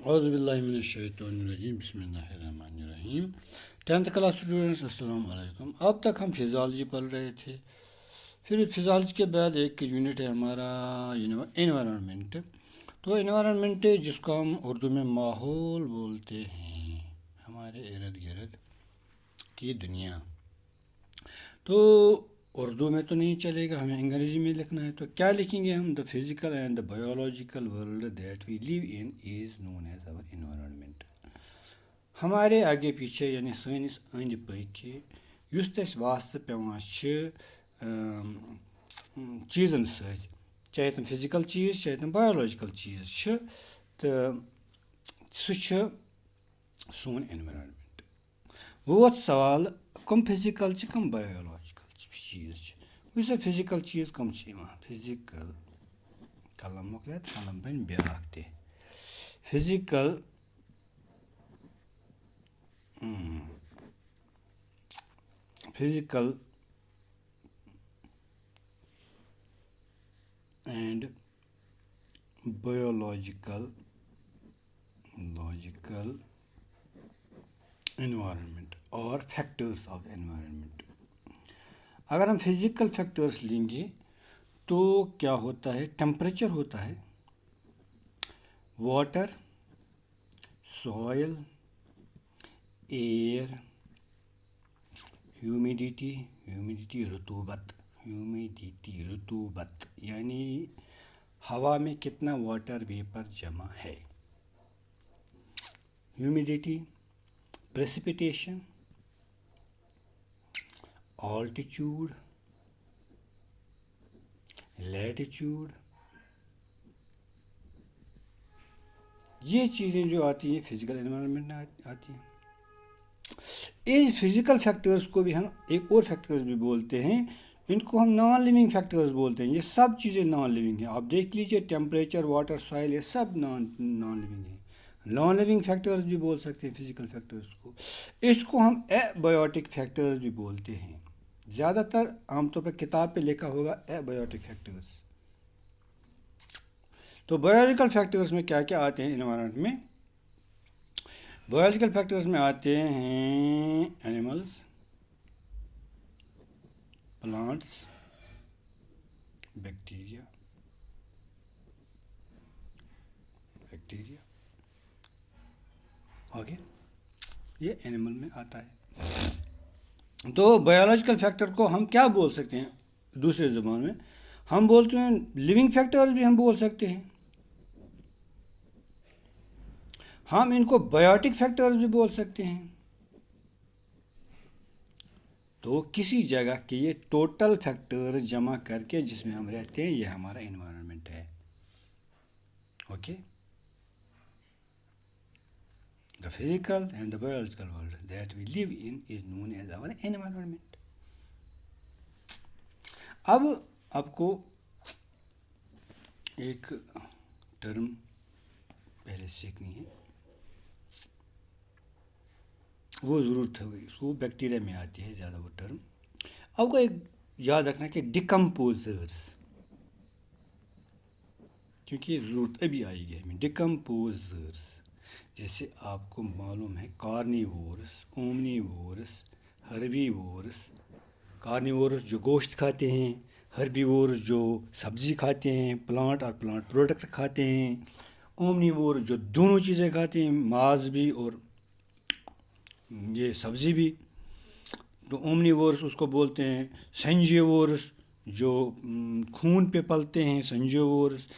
औज़ुबिल्लाहिमिनश्शैतानिर्रजीम बिस्मिल्लाहिर्रहमानिर्रहीम। 10th class students अस्सलाम वालेकुम। अब तक हम फिज़ियोलॉजी पढ़ रहे थे। फिर फिज़ियोलॉजी के बाद एक यूनिट है हमारा एनवायरनमेंट। तो एनवायरनमेंट जिसको हम उर्दू में माहौल बोलते हैं, हमारे इर्द गिर्द की दुनिया। तो उर्दू में तो नहीं चलेगा, हमें अंग्रेज़ी में लिखना है। तो क्या लिखेंगे हम? The physical and the biological world that we live in is known as our environment. हमारे आगे पीछे यानी सानिस अंदि पकि युस तस वास्ते पेवान चीज़न सत, चाहे तम फिज़िकल चीज़ चाहे तम बायोलॉजिकल चीज़, तो सह सोन एनवायरनमेंट। वो सवाल कम फिज़िकल कम बायोलॉजिकल चीज़। वैसे फिज़िकल चीज़ कम फिज़िकल कलम मोकलिया कलम बन ब्याक ते physical physical and biological environment और फैक्टर्स ऑफ एनवायरनमेंट। अगर हम फिज़िकल फैक्टर्स लेंगे तो क्या होता है? टेम्परेचर होता है, वाटर, सॉइल, एयर, ह्यूमिडिटी रतूबत यानी हवा में कितना वाटर वेपर जमा है, ह्यूमिडिटी, प्रेसिपिटेशन, ऑल्टीट्यूड, लैटिट्यूड, ये चीज़ें जो आती हैं फिज़िकल एनवायरनमेंट में आती हैं। इस फिज़िकल फैक्टर्स को भी हम एक और फैक्टर्स भी बोलते हैं, इनको हम नॉन लिविंग फैक्टर्स बोलते हैं। ये सब चीज़ें नॉन लिविंग हैं। आप देख लीजिए, टेम्परेचर, वाटर, सॉइल, ये सब नॉन लिविंग है। नॉन लिविंग फैक्टर्स भी बोल सकते हैं फिज़िकल फैक्टर्स को। इसको हम एबायोटिक फैक्टर्स भी बोलते हैं। ज़्यादातर आमतौर पर किताब पे लिखा होगा एबायोटिक फैक्टर्स। तो बायोलॉजिकल फैक्टर्स में क्या क्या आते हैं एनवायरनमेंट में? बायोलॉजिकल फैक्टर्स में आते हैं एनिमल्स, प्लांट्स, बैक्टीरिया ओके, ये एनिमल में आता है। तो बायोलॉजिकल फैक्टर को हम क्या बोल सकते हैं? दूसरे ज़बान में हम बोलते हैं लिविंग फैक्टर्स भी हम बोल सकते हैं। हम इनको बायोटिक फैक्टर्स भी बोल सकते हैं। तो किसी जगह के ये टोटल फैक्टर जमा करके जिसमें हम रहते हैं, ये हमारा एनवायरनमेंट है। Okay, the physical and the biological world that we live in is known as our environment. अब आपको एक टर्म पहले सीखनी है, वो ज़रूरत है, वो बैक्टीरिया में आती है ज़्यादा वो टर्म। आपको एक याद रखना कि डिकम्पोजर्स, क्योंकि ज़रूरत अभी आएगी हमें। डिकम्पोजर्स जैसे आपको मालूम है कार्निवोरस, ओमनिवोरस, हर्बीवोरस। कार्निवोरस जो गोश्त खाते हैं, हर्बीवोरस जो सब्ज़ी खाते हैं, प्लांट और प्लांट प्रोडक्ट खाते हैं, ओमनिवोरस जो दोनों चीज़ें खाते हैं, मांस भी और ये सब्ज़ी भी। तो ओमनिवोरस उसको बोलते हैं। सेंजियोवोरस जो खून पे पलते हैं, सेंजियोवोरस।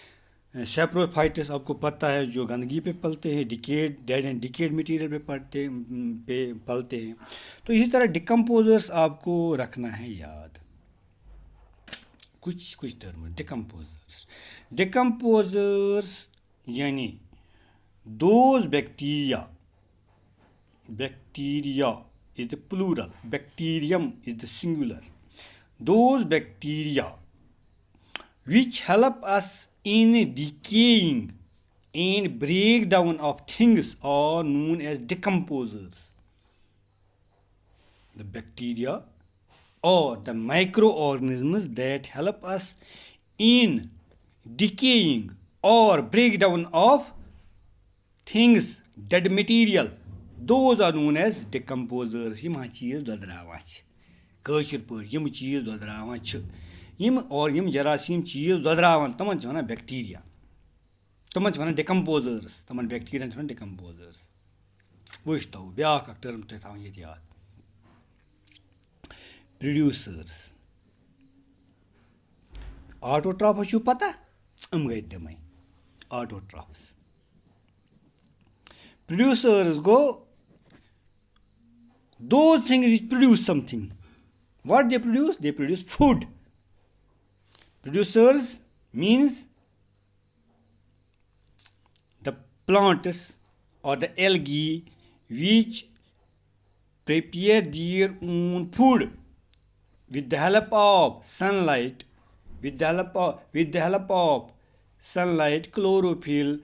सेप्रोफाइटस आपको पता है जो गंदगी पे पलते हैं, डेड एंड डिकेड मटीरियल पे पलते हैं। तो इसी तरह डिकम्पोजर्स आपको रखना है याद, कुछ टर्म। डिकम्पोजर्स यानी those bacteria is the plural, bacterium is the singular. Those bacteria which help us in decaying and breakdown of things are known as decomposers. The bacteria or the microorganisms that help us in decaying or breakdown of things, dead material, those are known as decomposers. यम चीज़ दोदरावान कशर पे यम चीज़ दोदरावान और यम जरासीम चीज़ दोदरावान तमन वनान bacteria, तमन वनान decomposers, तमन Bactrian वनान decomposers. वो तो ब्या term तुम थवन ये याद। प्रोड्यूसर्स, ऑटोट्रॉफ्स छो पता गई तमें autotrophs. Producers go those things which produce something. What they produce? They produce food. Producers means the plants or the algae which prepare their own food with the help of sunlight, sunlight, chlorophyll,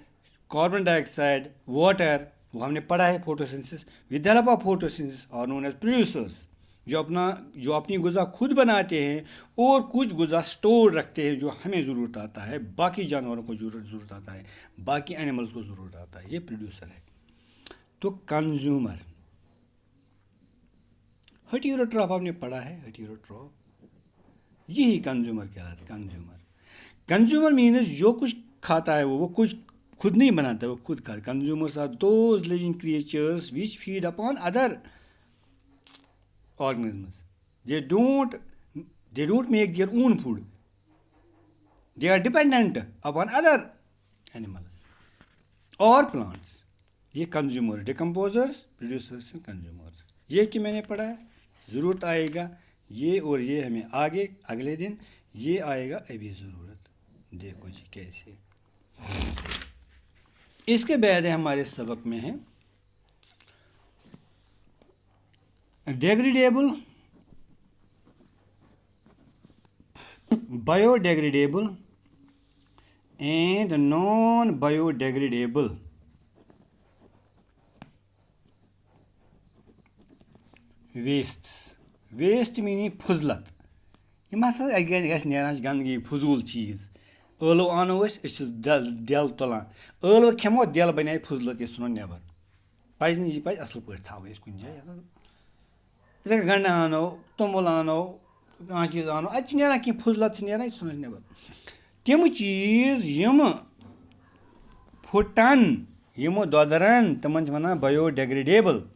carbon dioxide, water, वो हमने पढ़ा है photosynthesis. With the help of photosynthesis are known as producers, जो अपनी गुज़ा खुद बनाते हैं और कुछ गुज़ा स्टोर रखते हैं जो हमें ज़रूरत आता है, बाकी जानवरों को ज़रूरत आता है, बाकी एनिमल्स को ज़रूरत आता है। ये प्रोड्यूसर है। तो कंज्यूमर, हेटेरोट्रॉफ आपने पढ़ा है, हेटेरोट्रॉफ यही कंज्यूमर कहलाता है। कंज्यूमर मीन्स जो कुछ खाता है वो कुछ खुद नहीं बनाता, वो खुद खाता। Consumers are those living creatures which feed upon other organisms. They don't make their own food. They are dependent upon other animals or plants. ये consumer, decomposers, producers and consumers, ये कि मैंने पढ़ा है, ज़रूरत आएगा ये और ये हमें आगे अगले दिन ये आएगा अभी ज़रूरत। देखो जी कैसे। इसके बाद हमारे सबक में है degradable, biodegradable and non biodegradable waste. Waste meaning फुजलत। यम हसा ग गंदगी फजूल चीज़। ٲलव आनो दिल तुलान, ٲलव खेमो दिल बने फुजलत, ये सुनो नेबर पज यह पज असल पे थो कुछ जाए। इथे गंड आनो, तुमुल आनो, कह चीज़ आनो, अत ना कह फुजलत ना सुनो नेबर। तम चीज़ यम फुटन, यम दोदरन, तमन one biodegradable.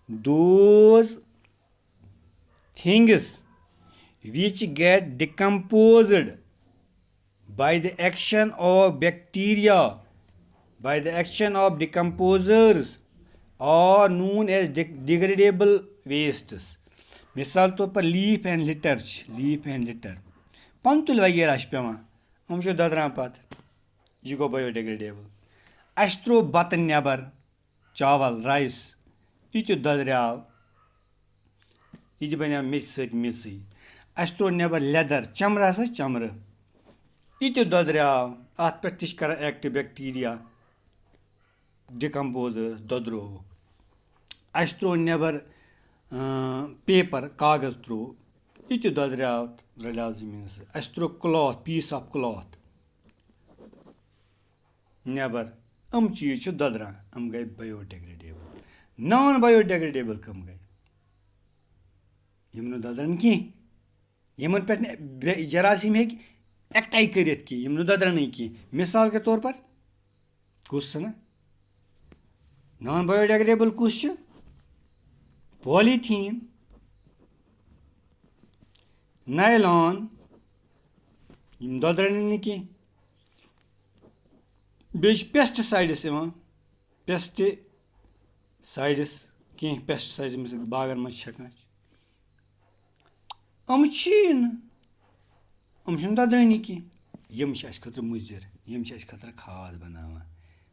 Those things which get decomposed by the action of bacteria, by the action of decomposers, are known as degradable wastes. मिसाल तौर पर लीफ एंड लिटर पंतुल वगैरह पेवान ददरान पत यह गो बायोडेग्रेडेबल। अस त्रो बत नबर, चावल राइस, यह ददराव, यह बन मिस सि। अस त्रो नबर लेदर, चमर हसा चमर, यह ददराव, अत पे कर एक्ट बैक्टीरिया डिकम्पोजर्स ददरो। अस त्रो नबर पेपर, कागज त्रो, यह ददराव, रलियाव जमीन। अस त्रो क्लॉथ, पीस ऑफ क्लॉथ नबर, चीज़ ददरान, गई बायोडेग्रेडेबल। नॉन बायोडेग्रेडेबल कम गई, यम ददरन कह, यमन पे जरासीम हे एक्टाई कर ददरन कह। मिसाल के तौर पर कुछ ना नॉन बायोडेग्रेडेबल कुछ पॉलीथीन, नायलॉन, ददरन कह। बे पेस्टिसाइड्स, पेस्टिसाइड्स कह पेस्टिसाइड्स बागन मज छकन, ददरनी कह। यम खतर मुजर, यम खतर खाद बनावान।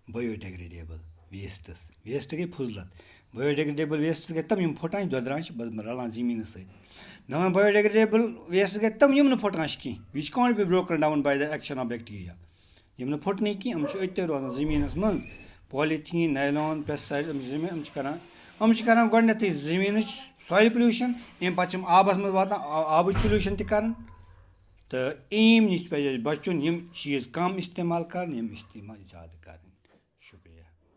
बायोडेग्रेडेबल वेस्टस, वेस्ट गई फुजलत। बायोडेग्रेडेबल वेस्ट गई तम यम फुटान ददरान रलान जमीन सत। नॉन बायोडेग्रेडेबल वेस्ट गई तम यम फुटान कह, which can't be broken down by the action of bacteria. यम फुटन कह, अत रोजान जमीनस मज। पॉलीथीन, नायलॉन, पेस्टिसाइड्स करान गोडनेथ जमीन सॉइल पोल्यूशन, अम पे आबस मज वातान आबच पोल्यूशन तक। तो अम नश पे बचुन, यम चीज़ कम इस्तेमाल कर, यम इस्तेमाल ज़्यादा कर। शुक्रिया।